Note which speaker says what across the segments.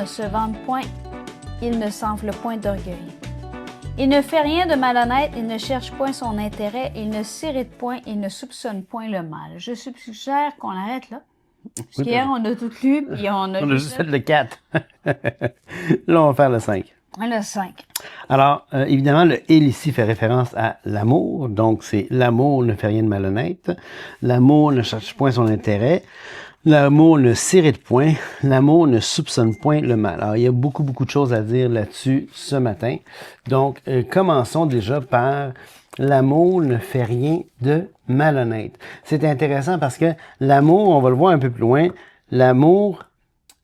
Speaker 1: ne se vante point, il ne s'enfle point d'orgueil. Il ne fait rien de malhonnête, il ne cherche point son intérêt, il ne s'irrite point, il ne soupçonne point le mal. Je suggère qu'on arrête là. Parce qu'hier, on a tout lu, puis on a
Speaker 2: juste fait le 4. Là, on va faire le 5.
Speaker 1: Le 5.
Speaker 2: Alors, évidemment, le « il » ici fait référence à l'amour. Donc, c'est l'amour ne fait rien de malhonnête. L'amour ne cherche point son intérêt. L'amour ne s'irrite point. L'amour ne soupçonne point le mal. Alors, il y a beaucoup de choses à dire là-dessus ce matin. Donc, commençons déjà par l'amour ne fait rien de malhonnête. C'est intéressant parce que l'amour, on va le voir un peu plus loin, l'amour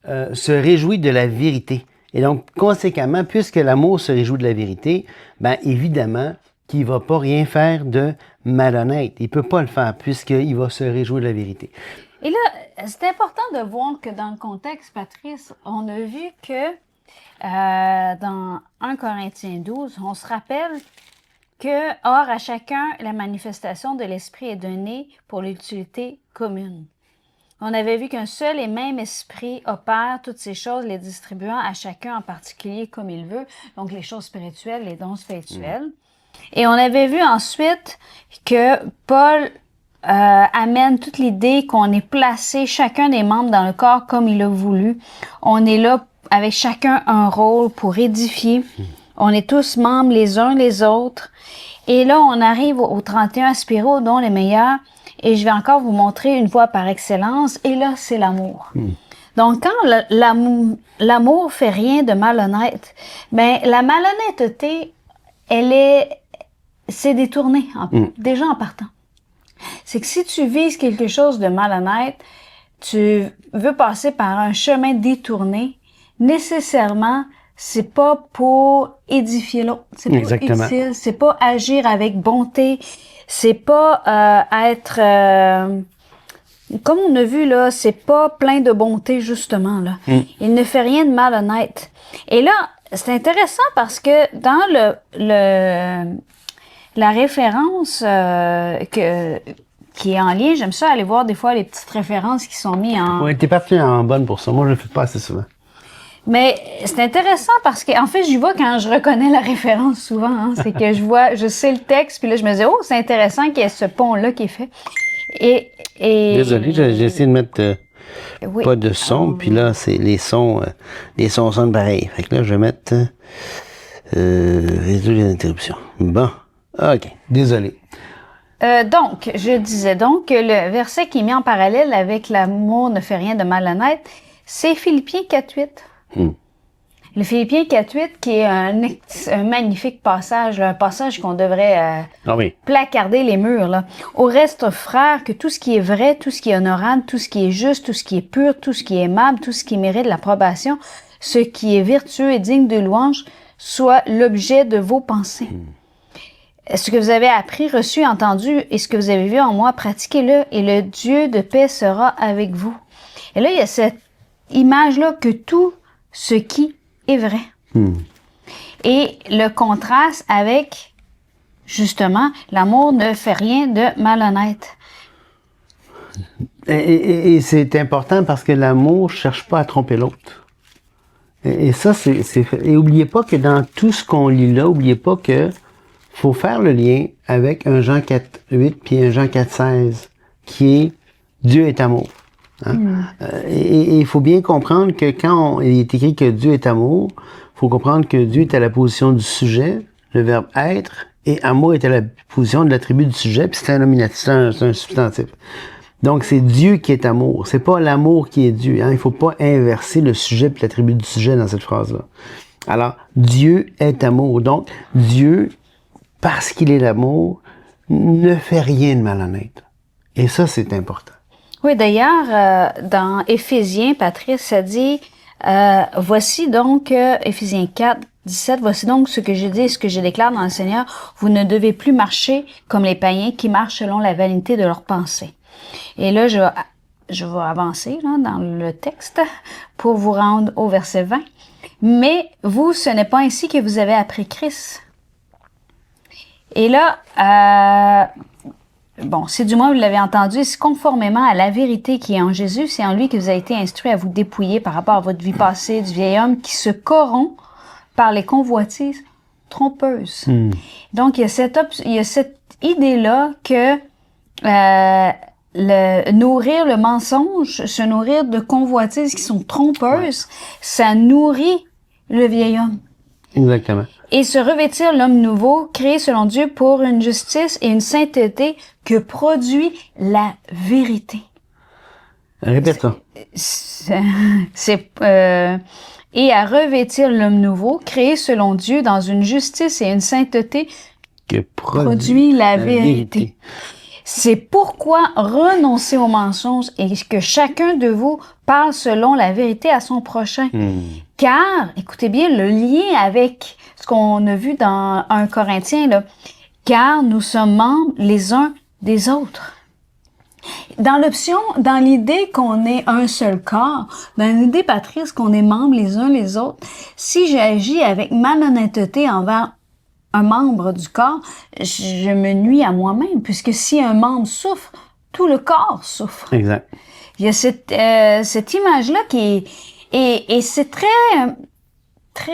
Speaker 2: se réjouit de la vérité. Et donc, conséquemment, puisque l'amour se réjouit de la vérité, bien évidemment qu'il ne va pas rien faire de malhonnête. Il ne peut pas le faire puisqu'il va se réjouir de la vérité.
Speaker 1: Et là, c'est important de voir que dans le contexte, Patrice, on a vu que dans 1 Corinthiens 12, on se rappelle que, or, à chacun, la manifestation de l'Esprit est donnée pour l'utilité commune. On avait vu qu'un seul et même esprit opère toutes ces choses, les distribuant à chacun en particulier comme il veut, donc les choses spirituelles, les dons spirituels. Et on avait vu ensuite que Paul amène toute l'idée qu'on est placé, chacun des membres dans le corps comme il a voulu. On est là avec chacun un rôle pour édifier. On est tous membres les uns les autres. Et là, on arrive au 31 aspirés aux dons les meilleurs. Et je vais encore vous montrer une voie par excellence. Et là, c'est l'amour. Donc, quand l'amour fait rien de malhonnête, ben la malhonnêteté, c'est détourné, déjà en partant. C'est que si tu vises quelque chose de malhonnête, tu veux passer par un chemin détourné, nécessairement, c'est pas pour édifier l'autre. C'est pas utile. C'est pas agir avec bonté. C'est pas être... comme on a vu, là, c'est pas plein de bonté, justement, là. Il ne fait rien de malhonnête. Et là, c'est intéressant parce que dans la référence qui est en lien, j'aime ça aller voir des fois les petites références qui sont mises en...
Speaker 2: Oui, t'es parti en bonne pour ça. Moi, je le fais pas assez souvent.
Speaker 1: Mais c'est intéressant parce que, en fait, j'y vois quand je reconnais la référence souvent. Hein, c'est que je sais le texte, puis là, je me dis, oh, c'est intéressant qu'il y ait ce pont-là qui est fait.
Speaker 2: Désolé, j'ai essayé de mettre pas de son, puis là, c'est les sons sonnent pareil. Fait que là, je vais mettre résoudre les interruptions. Bon, ok, désolé.
Speaker 1: Donc, je disais donc que le verset qui est mis en parallèle avec l'amour ne fait rien de malhonnête, c'est Philippiens 4.8. Le Philippiens 4.8 qui est un magnifique passage, là, un passage qu'on devrait placarder les murs. Là. Au reste, frères, que tout ce qui est vrai, tout ce qui est honorable, tout ce qui est juste, tout ce qui est pur, tout ce qui est aimable, tout ce qui mérite l'approbation, ce qui est vertueux et digne de louange, soit l'objet de vos pensées. Ce que vous avez appris, reçu, entendu, et ce que vous avez vu en moi, pratiquez-le, et le Dieu de paix sera avec vous. Et là, il y a cette image-là que tout ce qui est vrai. Et le contraste avec, justement, l'amour ne fait rien de malhonnête.
Speaker 2: Et c'est important parce que l'amour cherche pas à tromper l'autre. Et ça, et oubliez pas que dans tout ce qu'on lit là, oubliez pas que faut faire le lien avec un Jean 4.8 puis un Jean 4.16 qui est Dieu est amour. Hein? Et il faut bien comprendre que quand il est écrit que Dieu est amour, il faut comprendre que Dieu est à la position du sujet, le verbe être, et amour est à la position de l'attribut du sujet, puis c'est un nominatif, c'est un substantif. Donc c'est Dieu qui est amour, c'est pas l'amour qui est Dieu. Hein? Il faut pas inverser le sujet et l'attribut du sujet dans cette phrase-là. Alors, Dieu est amour. Donc, Dieu, parce qu'il est l'amour, ne fait rien de malhonnête. Et ça, c'est important.
Speaker 1: Oui, d'ailleurs, dans Éphésiens, Patrice, ça dit, voici donc, Éphésiens 4.17, voici donc ce que je dis et ce que je déclare dans le Seigneur, vous ne devez plus marcher comme les païens qui marchent selon la vanité de leurs pensées. Et là, je vais avancer là, dans le texte pour vous rendre au verset 20. Mais vous, ce n'est pas ainsi que vous avez appris Christ. Et là, bon, si du moins vous l'avez entendu, c'est conformément à la vérité qui est en Jésus, c'est en lui que vous avez été instruit à vous dépouiller par rapport à votre vie passée du vieil homme qui se corrompt par les convoitises trompeuses. Donc, il y a cette idée-là que nourrir le mensonge, se nourrir de convoitises qui sont trompeuses, ça nourrit le vieil homme.
Speaker 2: Exactement.
Speaker 1: Et se revêtir l'homme nouveau, créé selon Dieu pour une justice et une sainteté que produit la vérité.
Speaker 2: Répète ça.
Speaker 1: Et à revêtir l'homme nouveau, créé selon Dieu dans une justice et une sainteté
Speaker 2: Que
Speaker 1: produit la vérité. C'est pourquoi renoncer au mensonge et que chacun de vous parle selon la vérité à son prochain. Car, écoutez bien, le lien avec ce qu'on a vu dans 1 Corinthiens, là, car nous sommes membres les uns des autres. Dans l'idée qu'on est un seul corps, dans l'idée, Patrice, qu'on est membres les uns les autres, si j'agis avec malhonnêteté envers un membre du corps, je me nuis à moi-même, puisque si un membre souffre, tout le corps souffre.
Speaker 2: Exact.
Speaker 1: Il y a cette image-là qui est... Et c'est très,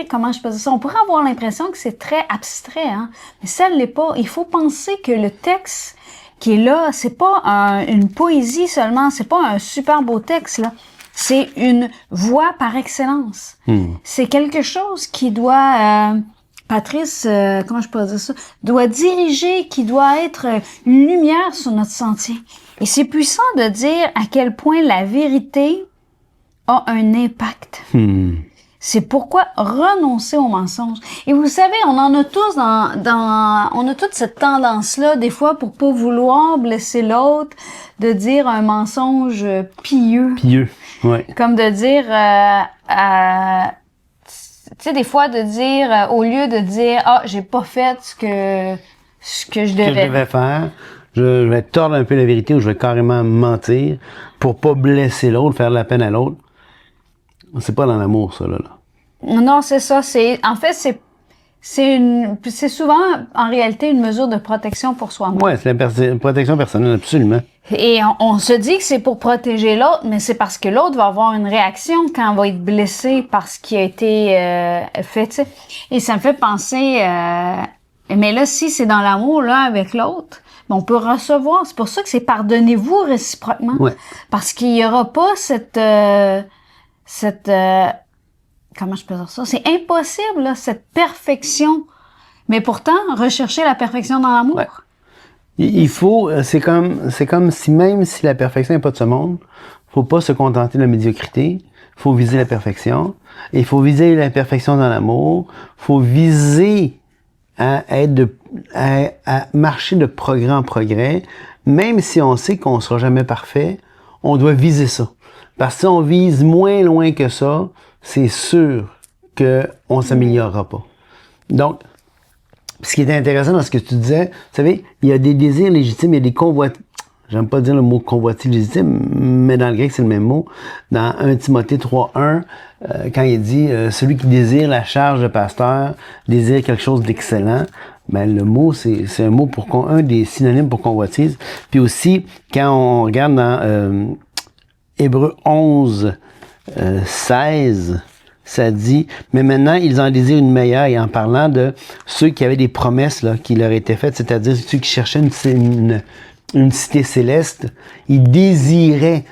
Speaker 1: comment je peux dire ça? On pourrait avoir l'impression que c'est très abstrait, hein? Mais ça ne l'est pas. Il faut penser que le texte qui est là, c'est pas une poésie seulement, c'est pas un super beau texte, là. C'est une voix par excellence. C'est quelque chose qui doit... Patrice, comment je peux dire ça, doit diriger, qui doit être une lumière sur notre sentier. Et c'est puissant de dire à quel point la vérité a un impact. C'est pourquoi renoncer au mensonge. Et vous savez, on en a tous on a toute cette tendance-là, des fois, pour pas vouloir blesser l'autre, de dire un mensonge pieux.
Speaker 2: Pieux, ouais.
Speaker 1: Comme de dire, tu sais, des fois, de dire, au lieu de dire, j'ai pas fait ce que je devais
Speaker 2: faire. Je vais tordre un peu la vérité ou je vais carrément mentir pour pas blesser l'autre, faire de la peine à l'autre. C'est pas dans l'amour, ça, là.
Speaker 1: Non, c'est ça. En fait, c'est souvent, en réalité, une mesure de protection pour soi-même.
Speaker 2: Ouais, c'est la protection personnelle, absolument.
Speaker 1: Et on se dit que c'est pour protéger l'autre, mais c'est parce que l'autre va avoir une réaction quand il va être blessé par ce qui a été fait, tu sais. Et ça me fait penser, mais là, si c'est dans l'amour, là, avec l'autre, on peut recevoir. C'est pour ça que c'est pardonnez-vous réciproquement.
Speaker 2: Ouais.
Speaker 1: Parce qu'il y aura pas cette comment je peux dire ça? C'est impossible, là, cette perfection. Mais pourtant, rechercher la perfection dans l'amour.
Speaker 2: Ouais. Il faut, c'est comme si même si la perfection n'est pas de ce monde, faut pas se contenter de la médiocrité. Faut viser la perfection. Et il faut viser la perfection dans l'amour. Faut viser à marcher de progrès en progrès. Même si on sait qu'on sera jamais parfait, on doit viser ça. Parce que si on vise moins loin que ça, c'est sûr qu'on s'améliorera pas. Donc, ce qui est intéressant dans ce que tu disais, vous savez, il y a des désirs légitimes, il y a des convoitises. J'aime pas dire le mot convoitise légitime, mais dans le grec, c'est le même mot. Dans 1 Timothée 3.1, quand il dit celui qui désire la charge de pasteur désire quelque chose d'excellent, ben le mot, c'est un mot un des synonymes pour convoitise. Puis aussi, quand on regarde dans Hébreux 11, 16, ça dit, mais maintenant, ils en désirent une meilleure, et en parlant de ceux qui avaient des promesses là, qui leur étaient faites, c'est-à-dire ceux qui cherchaient une cité céleste, ils désiraient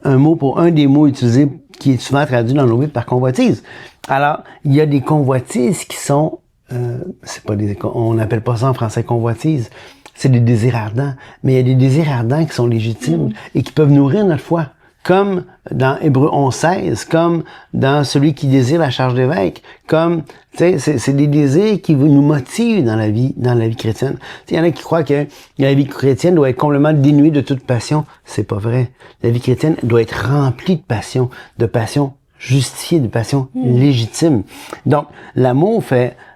Speaker 2: un des mots utilisés, qui est souvent traduit dans nos Bibles par convoitise. Alors, il y a des convoitises qui sont, on n'appelle pas ça en français convoitise, c'est des désirs ardents, mais il y a des désirs ardents qui sont légitimes et qui peuvent nourrir notre foi. Comme dans Hébreux 11.16, comme dans celui qui désire la charge d'évêque, comme, tu sais, c'est des désirs qui nous motivent dans la vie chrétienne. Il y en a qui croient que la vie chrétienne doit être complètement dénuée de toute passion. C'est pas vrai. La vie chrétienne doit être remplie de passion justifiée, de passion légitime. Donc, l'amour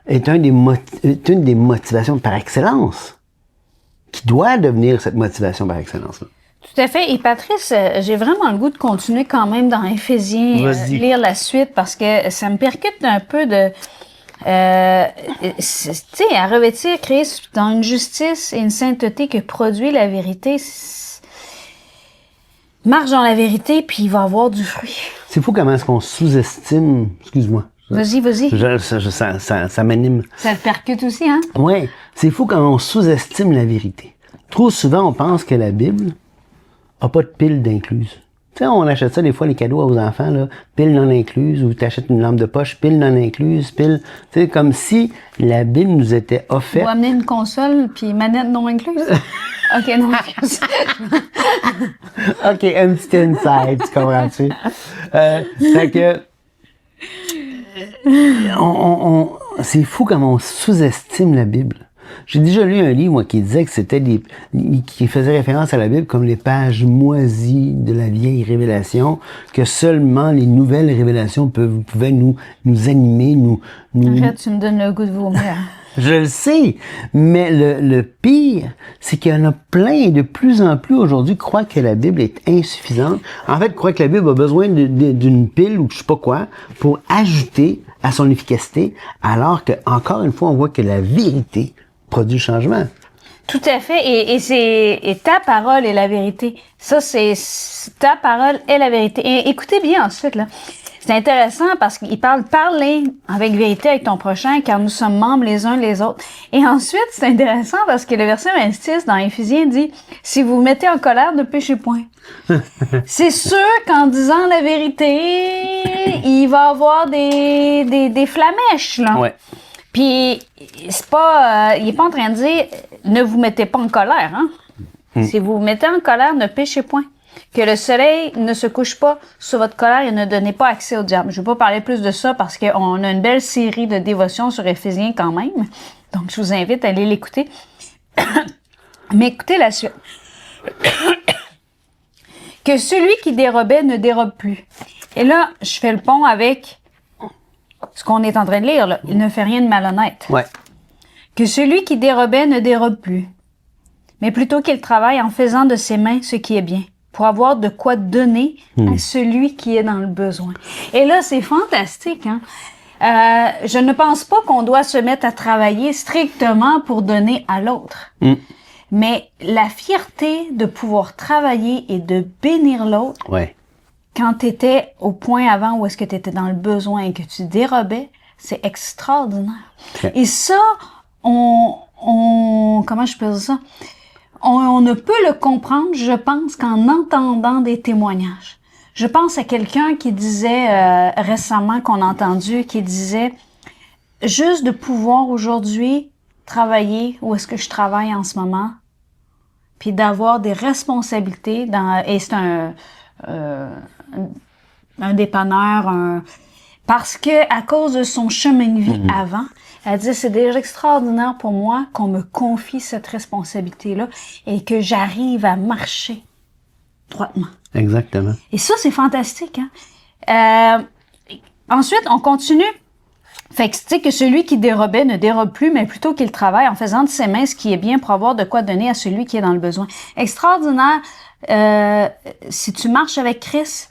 Speaker 2: est une des motivations par excellence, qui doit devenir cette motivation par excellence-là.
Speaker 1: Tout à fait. Et Patrice, j'ai vraiment le goût de continuer quand même dans Éphésiens, lire la suite, parce que ça me percute un peu de Tu sais, à revêtir Christ dans une justice et une sainteté que produit la vérité, marche dans la vérité, puis il va avoir du fruit.
Speaker 2: C'est fou comment est-ce qu'on sous-estime... Excuse-moi.
Speaker 1: Vas-y.
Speaker 2: Ça m'anime.
Speaker 1: Ça te percute aussi, hein?
Speaker 2: Oui, c'est fou quand on sous-estime la vérité. Trop souvent, on pense que la Bible a pas de pile d'incluse. Tu sais, on achète ça des fois, les cadeaux aux enfants, là, pile non incluse, ou tu achètes une lampe de poche, pile non incluse, pile... Tu sais, comme si la Bible nous était offerte.
Speaker 1: Ou amener une console, puis manette non incluse. OK, non incluse.
Speaker 2: OK, un petit inside, tu comprends-tu? Fait que... c'est fou comment on sous-estime la Bible. J'ai déjà lu un livre, moi, qui disait que c'était qui faisait référence à la Bible comme les pages moisies de la vieille révélation, que seulement les nouvelles révélations pouvaient nous animer,
Speaker 1: Arrête, tu me donnes le goût de vomir.
Speaker 2: Je le sais, mais le pire, c'est qu'il y en a plein et de plus en plus aujourd'hui croient que la Bible est insuffisante. En fait, croient que la Bible a besoin d'une pile ou je sais pas quoi pour ajouter à son efficacité, alors que, encore une fois, on voit que la vérité produit le changement.
Speaker 1: Tout à fait, et ta parole est la vérité. Ça, c'est ta parole est la vérité. Et écoutez bien ensuite, là. C'est intéressant parce qu'il parle parler avec vérité avec ton prochain car nous sommes membres les uns les autres. Et ensuite, c'est intéressant parce que le verset 26 dans Éphésiens dit « Si vous vous mettez en colère, ne péchez point. » C'est sûr qu'en disant la vérité, il va y avoir des flamèches, là.
Speaker 2: Ouais.
Speaker 1: Puis, c'est pas, il est pas en train de dire « Ne vous mettez pas en colère, hein. » Si vous vous mettez en colère, ne péchez point. Que le soleil ne se couche pas sur votre colère et ne donnez pas accès au diable. Je ne vais pas parler plus de ça parce qu'on a une belle série de dévotions sur Éphésiens quand même. Donc, je vous invite à aller l'écouter. Mais écoutez la suite. Que celui qui dérobait ne dérobe plus. Et là, je fais le pont avec ce qu'on est en train de lire, là. Il ne fait rien de malhonnête.
Speaker 2: Ouais.
Speaker 1: Que celui qui dérobait ne dérobe plus, mais plutôt qu'il travaille en faisant de ses mains ce qui est bien, pour avoir de quoi donner à celui qui est dans le besoin. Et là, c'est fantastique, hein? Je ne pense pas qu'on doit se mettre à travailler strictement pour donner à l'autre. Mais la fierté de pouvoir travailler et de bénir l'autre,
Speaker 2: Ouais.
Speaker 1: quand tu étais au point avant où est-ce que tu étais dans le besoin et que tu dérobais, c'est extraordinaire.
Speaker 2: Okay.
Speaker 1: Et ça, comment je peux dire ça? On ne peut le comprendre, je pense, qu'en entendant des témoignages. Je pense à quelqu'un qui disait récemment, qu'on a entendu, qui disait « Juste de pouvoir aujourd'hui travailler où est-ce que je travaille en ce moment, puis d'avoir des responsabilités, et c'est un dépanneur, parce que à cause de son chemin de vie avant, elle dit c'est déjà extraordinaire pour moi qu'on me confie cette responsabilité-là et que j'arrive à marcher droitement.
Speaker 2: Exactement.
Speaker 1: Et ça, c'est fantastique, hein? Ensuite, on continue. Fait que, tu sais, que celui qui dérobait ne dérobe plus, mais plutôt qu'il travaille en faisant de ses mains ce qui est bien pour avoir de quoi donner à celui qui est dans le besoin. Extraordinaire. Si tu marches avec Christ,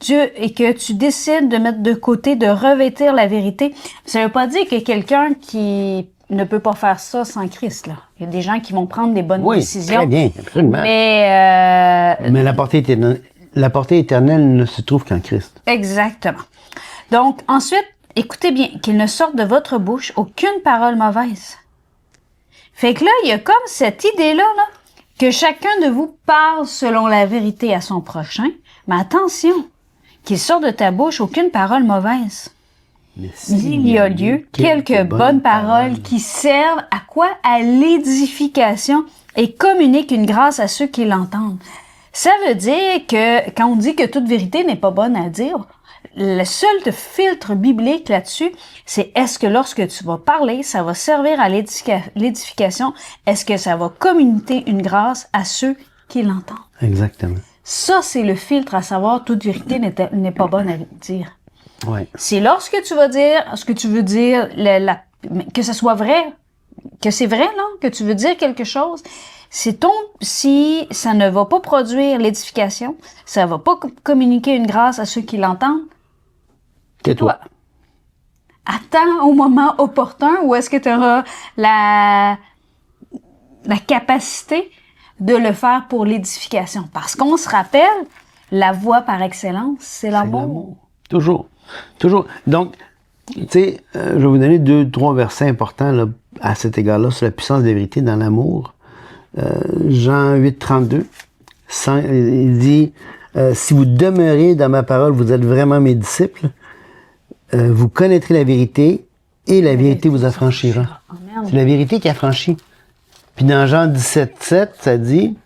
Speaker 1: Dieu, et que tu décides de mettre de côté, de revêtir la vérité, ça veut pas dire que quelqu'un qui ne peut pas faire ça sans Christ, là. Il y a des gens qui vont prendre des bonnes décisions.
Speaker 2: Très bien, absolument.
Speaker 1: Mais
Speaker 2: la portée éternelle ne se trouve qu'en Christ.
Speaker 1: Exactement. Donc, ensuite, écoutez bien, qu'il ne sorte de votre bouche aucune parole mauvaise. Fait que là, il y a comme cette idée-là, là, que chacun de vous parle selon la vérité à son prochain, mais attention, qu'il sorte de ta bouche aucune parole mauvaise. Mais il y a lieu quelques bonnes paroles qui servent à quoi? À l'édification et communiquent une grâce à ceux qui l'entendent. Ça veut dire que quand on dit que toute vérité n'est pas bonne à dire, le seul filtre biblique là-dessus, c'est est-ce que lorsque tu vas parler, ça va servir à l'édification? Est-ce que ça va communiquer une grâce à ceux qui l'entendent?
Speaker 2: Exactement.
Speaker 1: Ça, c'est le filtre à savoir toute vérité n'est pas bonne à dire.
Speaker 2: Ouais.
Speaker 1: C'est lorsque tu vas dire ce que tu veux dire, que ce soit vrai, que c'est vrai, non? Que tu veux dire quelque chose, si ça ne va pas produire l'édification, ça va pas communiquer une grâce à ceux qui l'entendent,
Speaker 2: Tais-toi.
Speaker 1: attends au moment opportun ou est-ce que tu auras la capacité de le faire pour l'édification? Parce qu'on se rappelle, la voie par excellence, c'est l'amour.
Speaker 2: Toujours. Toujours. Donc, tu sais, je vais vous donner 2-3 versets importants là, à cet égard-là sur la puissance de la vérité dans l'amour. Jean 8, 32, il dit si vous demeurez dans ma parole, vous êtes vraiment mes disciples. Vous connaîtrez la vérité et la vérité vous affranchira. C'est la vérité qui affranchit. Puis dans Jean 17, ça dit,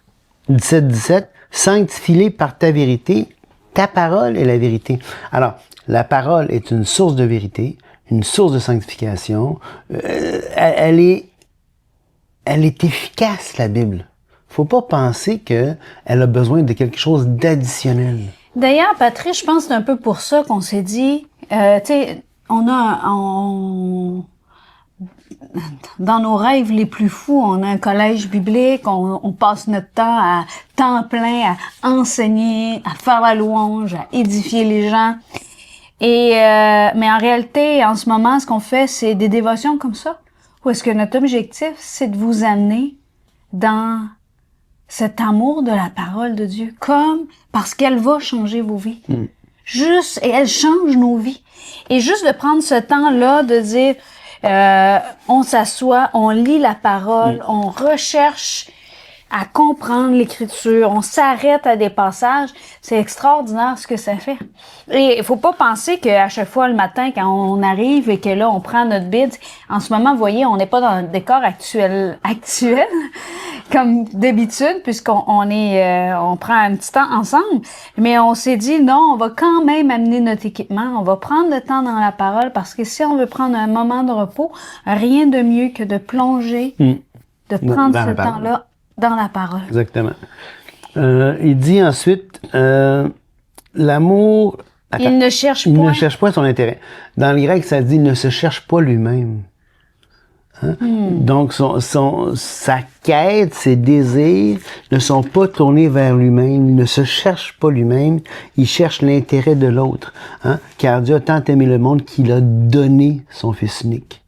Speaker 2: 17, sanctifie-les par ta vérité, ta parole est la vérité. Alors, la parole est une source de vérité, une source de sanctification. Elle est efficace, la Bible. Faut pas penser qu'elle a besoin de quelque chose d'additionnel.
Speaker 1: D'ailleurs, Patrice, je pense que c'est un peu pour ça qu'on s'est dit, tu sais, dans nos rêves les plus fous, on a un collège biblique, on passe notre temps à temps plein à enseigner, à faire la louange, à édifier les gens. Mais en réalité, en ce moment, ce qu'on fait, c'est des dévotions comme ça. Ou est-ce que notre objectif, c'est de vous amener dans cet amour de la parole de Dieu, parce qu'elle va changer vos vies. Et elle change nos vies. Et juste de prendre ce temps-là de dire, on s'assoit, on lit la parole, on recherche à comprendre l'Écriture, on s'arrête à des passages, c'est extraordinaire ce que ça fait. Et il faut pas penser qu'à chaque fois le matin, quand on arrive et que là, on prend notre Bible, en ce moment, vous voyez, on n'est pas dans le décor actuel, comme d'habitude, puisqu'on prend un petit temps ensemble, mais on s'est dit, non, on va quand même amener notre équipement, on va prendre le temps dans la parole, parce que si on veut prendre un moment de repos, rien de mieux que de plonger, de prendre ce temps-là dans la parole.
Speaker 2: Exactement. Il dit ensuite, l'amour... Attends,
Speaker 1: il ne cherche
Speaker 2: ne cherche pas son intérêt. Dans le grec, ça dit, il ne se cherche pas lui-même. Hein? Donc, sa quête, ses désirs ne sont pas tournés vers lui-même. Il ne se cherche pas lui-même. Il cherche l'intérêt de l'autre. Hein? Car Dieu a tant aimé le monde qu'il a donné son Fils unique.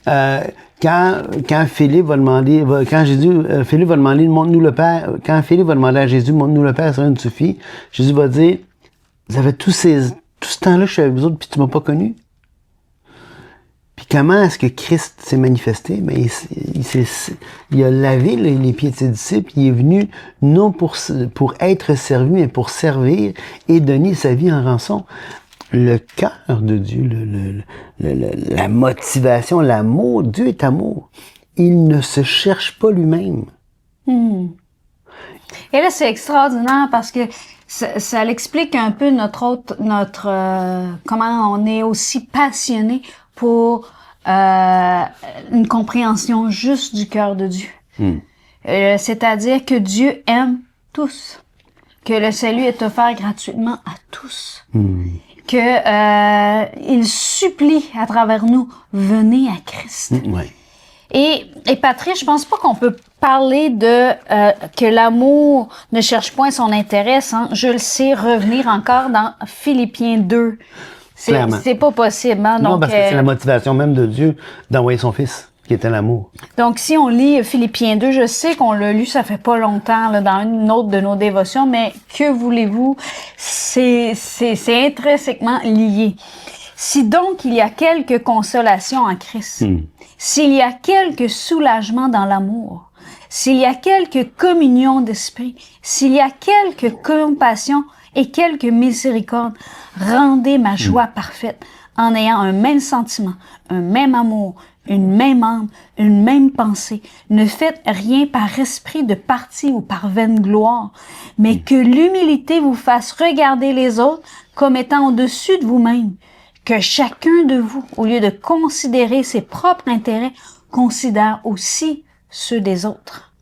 Speaker 2: Hein? Quand Philippe va demander, Philippe va demander, montre-nous le Père. Quand Philippe va demander à Jésus, montre-nous le Père, ça nous suffit. Jésus va dire, vous avez tout ce temps-là, je suis avec vous autres, puis tu m'as pas connu. Puis comment est-ce que Christ s'est manifesté? Ben, il a lavé les pieds de ses disciples. Il est venu non pour être servi, mais pour servir et donner sa vie en rançon. Le cœur de Dieu, la motivation, l'amour, Dieu est amour. Il ne se cherche pas lui-même.
Speaker 1: Et là, c'est extraordinaire parce que ça l'explique un peu comment on est aussi passionné pour une compréhension juste du cœur de Dieu. C'est-à-dire que Dieu aime tous, que le salut est offert gratuitement à tous. Que il supplie à travers nous, venez à Christ. Et Patrice, je pense pas qu'on peut parler de que l'amour ne cherche point son intérêt sans, je le sais, revenir encore dans Philippiens 2. C'est pas possible. Hein?
Speaker 2: Non,
Speaker 1: donc,
Speaker 2: parce que c'est la motivation même de Dieu d'envoyer son Fils, qui était l'amour.
Speaker 1: Donc, si on lit Philippiens 2, je sais qu'on l'a lu, ça fait pas longtemps, là, dans une autre de nos dévotions, mais que voulez-vous? C'est intrinsèquement lié. Si donc il y a quelque consolation en Christ, s'il y a quelque soulagement dans l'amour, s'il y a quelque communion d'esprit, s'il y a quelque compassion et quelque miséricorde, rendez ma joie parfaite en ayant un même sentiment, un même amour, une même âme, une même pensée. Ne faites rien par esprit de parti ou par vaine gloire, mais que l'humilité vous fasse regarder les autres comme étant au-dessus de vous-même. Que chacun de vous, au lieu de considérer ses propres intérêts, considère aussi ceux des autres.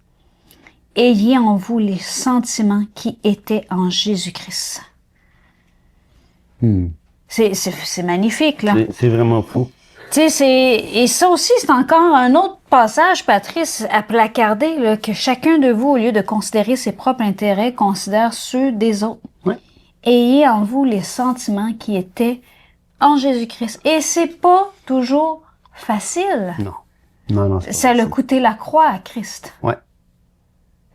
Speaker 1: Ayez en vous les sentiments qui étaient en Jésus-Christ. C'est magnifique, là.
Speaker 2: C'est vraiment fou.
Speaker 1: Tu sais, et ça aussi, c'est encore un autre passage, Patrice, à placarder, là, que chacun de vous, au lieu de considérer ses propres intérêts, considère ceux des autres.
Speaker 2: Ouais.
Speaker 1: Ayez en vous les sentiments qui étaient en Jésus-Christ. Et c'est pas toujours facile.
Speaker 2: Non. Non, c'est
Speaker 1: Ça l'a coûté la croix à Christ.
Speaker 2: Ouais.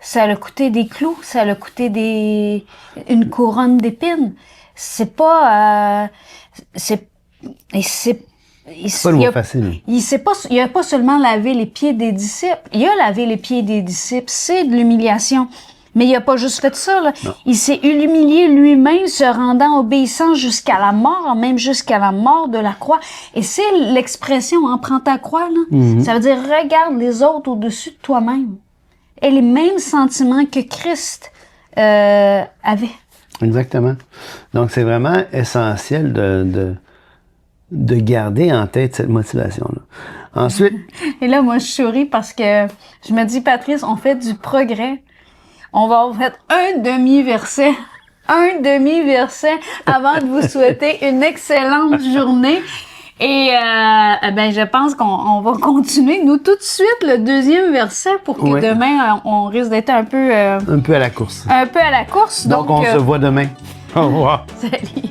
Speaker 1: Ça l'a coûté des clous, ça l'a coûté une couronne d'épines. C'est pas... c'est
Speaker 2: pas le mot facile.
Speaker 1: Il a pas seulement lavé les pieds des disciples. Il a lavé les pieds des disciples. C'est de l'humiliation. Mais il a pas juste fait ça, là. Il s'est humilié lui-même, se rendant obéissant jusqu'à la mort, même jusqu'à la mort de la croix. Et c'est l'expression, hein, prends ta croix, là. Ça veut dire, regarde les autres au-dessus de toi-même. Et les mêmes sentiments que Christ avait.
Speaker 2: Exactement. Donc, c'est vraiment essentiel de garder en tête cette motivation-là. Ensuite...
Speaker 1: Et là, moi, je souris parce que je me dis, Patrice, on fait du progrès. On va faire un demi-verset avant de vous souhaiter une excellente journée. Et je pense qu'on va continuer, nous, tout de suite, le deuxième verset pour que demain, on risque d'être un peu...
Speaker 2: un peu à la course.
Speaker 1: Un peu à la course.
Speaker 2: Donc on se voit demain. Au revoir.
Speaker 1: Salut.